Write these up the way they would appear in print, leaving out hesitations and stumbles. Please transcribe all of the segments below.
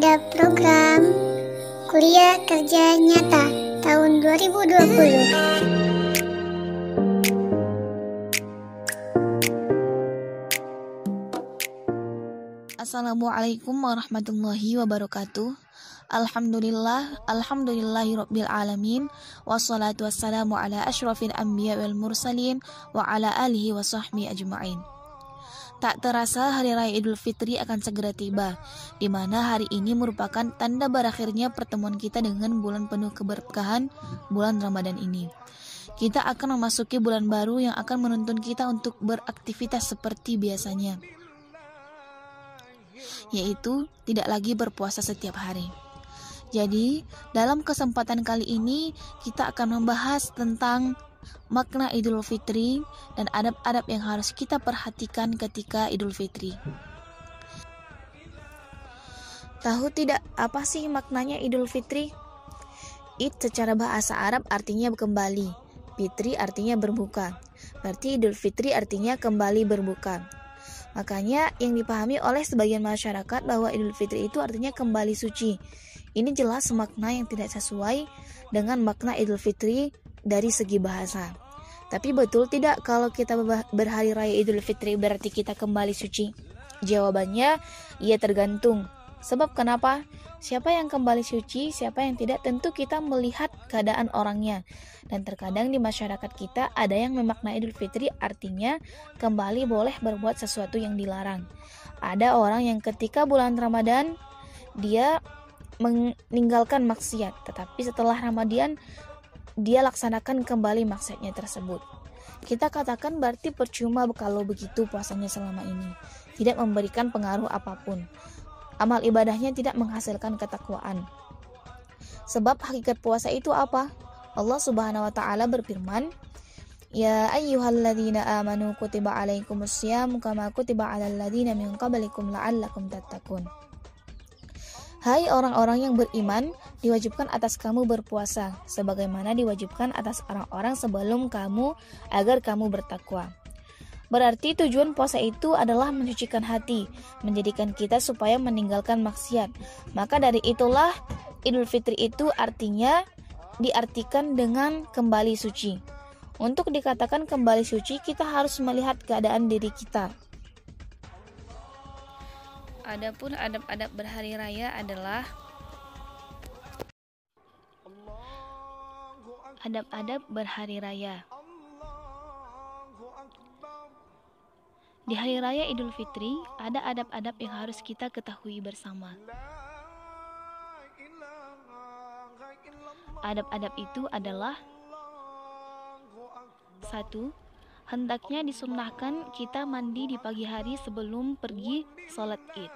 pada program Kuliah Kerja Nyata tahun 2020. Assalamualaikum warahmatullahi wabarakatuh. Alhamdulillahirabbil alamin, wassalatu wassalamu ala asyrafil anbiya wal mursalin wa ala alihi wa sahbihi ajma'in. Tak terasa hari raya Idul Fitri akan segera tiba, di mana hari ini merupakan tanda berakhirnya pertemuan kita dengan bulan penuh keberkahan, bulan Ramadan ini. Kita akan memasuki bulan baru yang akan menuntun kita untuk beraktivitas seperti biasanya, yaitu tidak lagi berpuasa setiap hari. Jadi, dalam kesempatan kali ini kita akan membahas tentang makna Idul Fitri dan adab-adab yang harus kita perhatikan ketika Idul Fitri. Tahu tidak apa sih maknanya Idul Fitri? Id secara bahasa Arab artinya kembali, Fitri artinya berbuka. Berarti Idul Fitri artinya kembali berbuka. Makanya yang dipahami oleh sebagian masyarakat bahwa Idul Fitri itu artinya kembali suci. Ini jelas makna yang tidak sesuai dengan makna Idul Fitri dari segi bahasa. Tapi betul tidak kalau kita berhari raya Idul Fitri berarti kita kembali suci? Jawabannya, ya tergantung. Sebab kenapa? Siapa yang kembali suci, siapa yang tidak, tentu kita melihat keadaan orangnya. Dan terkadang di masyarakat kita ada yang memaknai Idul Fitri artinya kembali boleh berbuat sesuatu yang dilarang. Ada orang yang ketika bulan Ramadan dia meninggalkan maksiat, tetapi setelah Ramadan dia laksanakan kembali maksiatnya tersebut. Kita katakan berarti percuma kalau begitu puasanya selama ini, tidak memberikan pengaruh apapun. Amal ibadahnya tidak menghasilkan ketakwaan. Sebab hakikat puasa itu apa? Allah Subhanahu wa taala berfirman, "Ya ayyuhalladzina amanu kutiba alaikumussyam kama kutiba alal ladzina min qablikum la'allakum tattaqun." Hai orang-orang yang beriman, diwajibkan atas kamu berpuasa, sebagaimana diwajibkan atas orang-orang sebelum kamu agar kamu bertakwa. Berarti tujuan puasa itu adalah mensucikan hati, menjadikan kita supaya meninggalkan maksiat. Maka dari itulah Idul Fitri itu artinya diartikan dengan kembali suci. Untuk dikatakan kembali suci, kita harus melihat keadaan diri kita. Adapun adab-adab berhari raya adalah adab-adab berhari raya. Di hari raya Idul Fitri, ada adab-adab yang harus kita ketahui bersama. Adab-adab itu adalah 1. Hendaknya disunnahkan kita mandi di pagi hari sebelum pergi sholat Id.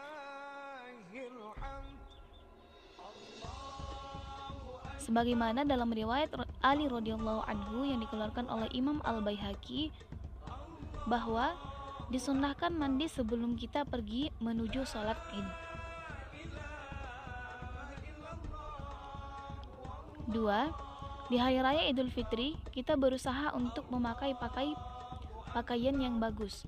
Sebagaimana dalam riwayat Ali radhiyallahu anhu yang dikeluarkan oleh Imam Al-Baihaqi bahwa disunnahkan mandi sebelum kita pergi menuju sholat Id. 2. Di hari raya Idul Fitri kita berusaha untuk memakai pakaian yang bagus.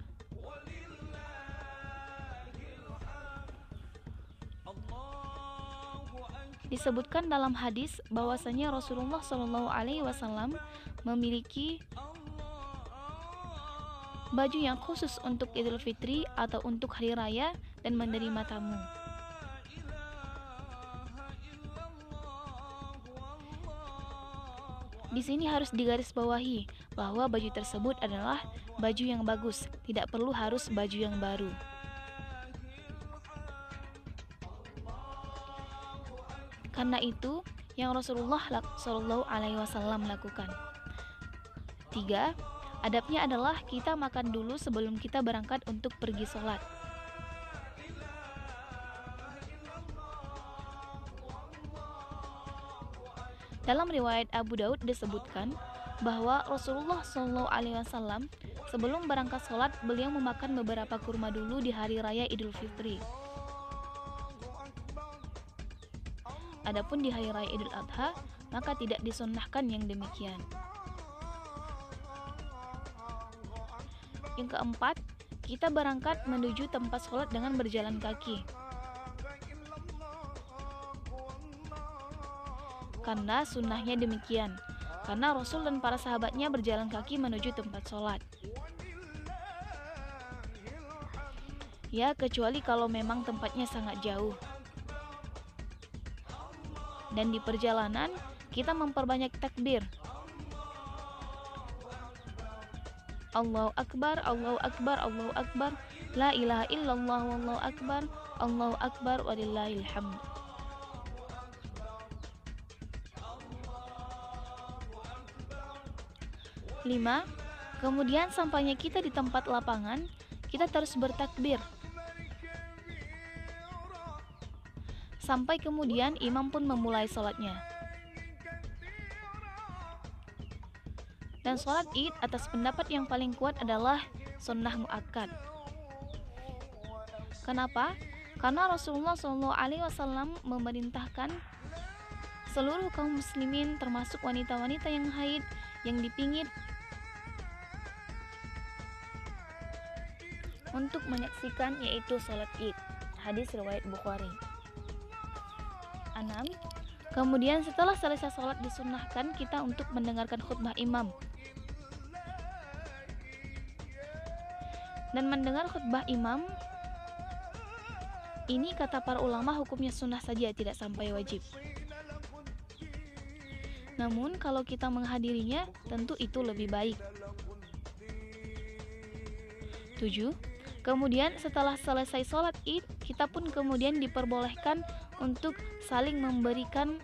Disebutkan dalam hadis bahwasanya Rasulullah SAW memiliki baju yang khusus untuk Idul Fitri atau untuk hari raya dan menerima tamu. Di sini harus digarisbawahi bahwa baju tersebut adalah baju yang bagus, tidak perlu harus baju yang baru. Karena itu yang Rasulullah SAW lakukan. 3. Adabnya adalah kita makan dulu sebelum kita berangkat untuk pergi sholat. Dalam riwayat Abu Daud disebutkan bahwa Rasulullah SAW sebelum berangkat sholat beliau memakan beberapa kurma dulu di hari raya Idul Fitri. Adapun di hari raya Idul Adha maka tidak disunnahkan yang demikian. Yang keempat, kita berangkat menuju tempat sholat dengan berjalan kaki. karena sunnahnya demikian, karena Rasul dan para sahabatnya berjalan kaki menuju tempat sholat. Ya, kecuali kalau memang tempatnya sangat jauh. Dan di perjalanan kita memperbanyak takbir. Allahu Akbar, Allahu Akbar, Allahu Akbar, la ilaha illallah, wallahu akbar, Allahu Akbar, walillahil hamd. Lima, kemudian sampainya kita di tempat lapangan, kita terus bertakbir. Sampai kemudian imam pun memulai sholatnya. Dan sholat id atas pendapat yang paling kuat adalah sunnah muakkad. Kenapa? Karena Rasulullah SAW memerintahkan seluruh kaum muslimin termasuk wanita-wanita yang haid, yang dipingit, untuk menyaksikan yaitu sholat id. Hadis riwayat Bukhari. 6. Kemudian setelah selesai sholat disunnahkan kita untuk mendengarkan khutbah imam. Dan mendengar khutbah imam ini kata para ulama hukumnya sunnah saja, tidak sampai wajib. Namun kalau kita menghadirinya tentu itu lebih baik. 7. Kemudian setelah selesai sholat id kita pun kemudian diperbolehkan untuk saling memberikan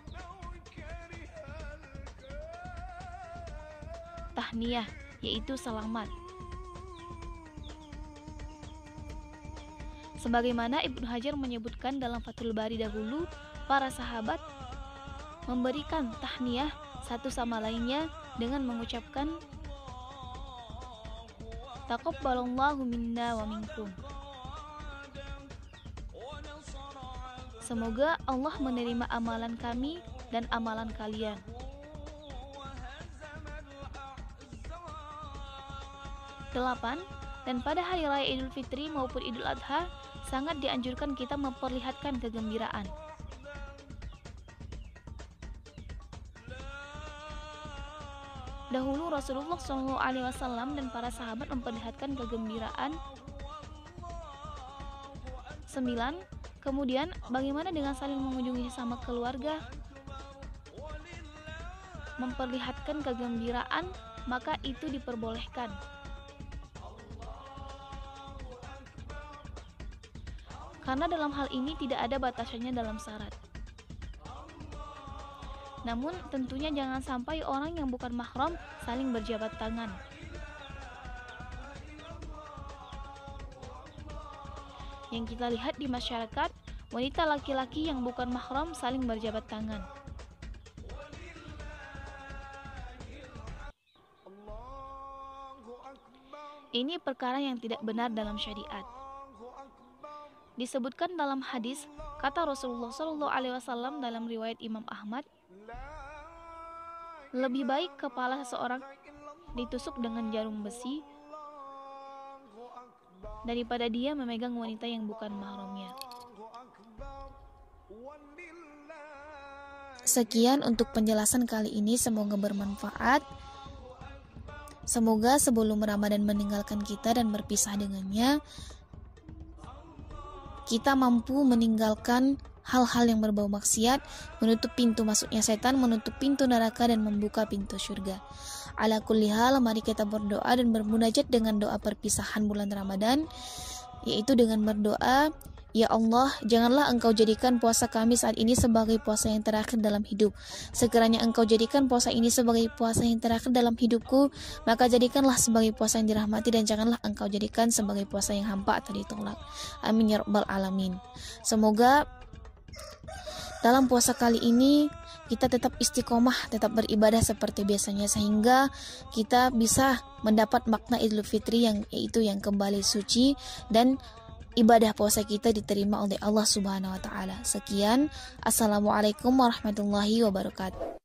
tahniyah, yaitu selamat. Sebagaimana Ibnu Hajar menyebutkan dalam Fathul Bari dahulu, para sahabat memberikan tahniyah satu sama lainnya dengan mengucapkan taqabbalallahu minna wa minkum. Semoga Allah menerima amalan kami dan amalan kalian. 8. Dan pada hari raya Idul Fitri maupun Idul Adha sangat dianjurkan kita memperlihatkan kegembiraan. Dahulu Rasulullah SAW dan para sahabat memperlihatkan kegembiraan. 9. Kemudian bagaimana dengan saling mengunjungi sama keluarga? Memperlihatkan kegembiraan, maka itu diperbolehkan. Karena dalam hal ini tidak ada batasannya dalam syarat. Namun tentunya jangan sampai orang yang bukan mahram saling berjabat tangan. Yang kita lihat di masyarakat, wanita laki-laki yang bukan mahram saling berjabat tangan. Ini perkara yang tidak benar dalam syariat. Disebutkan dalam hadis, kata Rasulullah SAW dalam riwayat Imam Ahmad, lebih baik kepala seseorang ditusuk dengan jarum besi daripada dia memegang wanita yang bukan mahramnya. Sekian untuk penjelasan kali ini, semoga bermanfaat. Semoga sebelum Ramadan meninggalkan kita dan berpisah dengannya, kita mampu meninggalkan hal-hal yang berbau maksiat, menutup pintu masuknya setan, menutup pintu neraka, dan membuka pintu surga. Ala kulli hal, mari kita berdoa dan bermunajat dengan doa perpisahan bulan Ramadan, yaitu dengan berdoa, Ya Allah, janganlah Engkau jadikan puasa kami saat ini sebagai puasa yang terakhir dalam hidup. Sekiranya Engkau jadikan puasa ini sebagai puasa yang terakhir dalam hidupku, maka jadikanlah sebagai puasa yang dirahmati, dan janganlah Engkau jadikan sebagai puasa yang hampa atau ditolak. Amin ya rabbal alamin. Semoga dalam puasa kali ini kita tetap istiqomah, tetap beribadah seperti biasanya, sehingga kita bisa mendapat makna Idul Fitri yang yaitu yang kembali suci, dan ibadah puasa kita diterima oleh Allah Subhanahu wa taala. Sekian, assalamualaikum warahmatullahi wabarakatuh.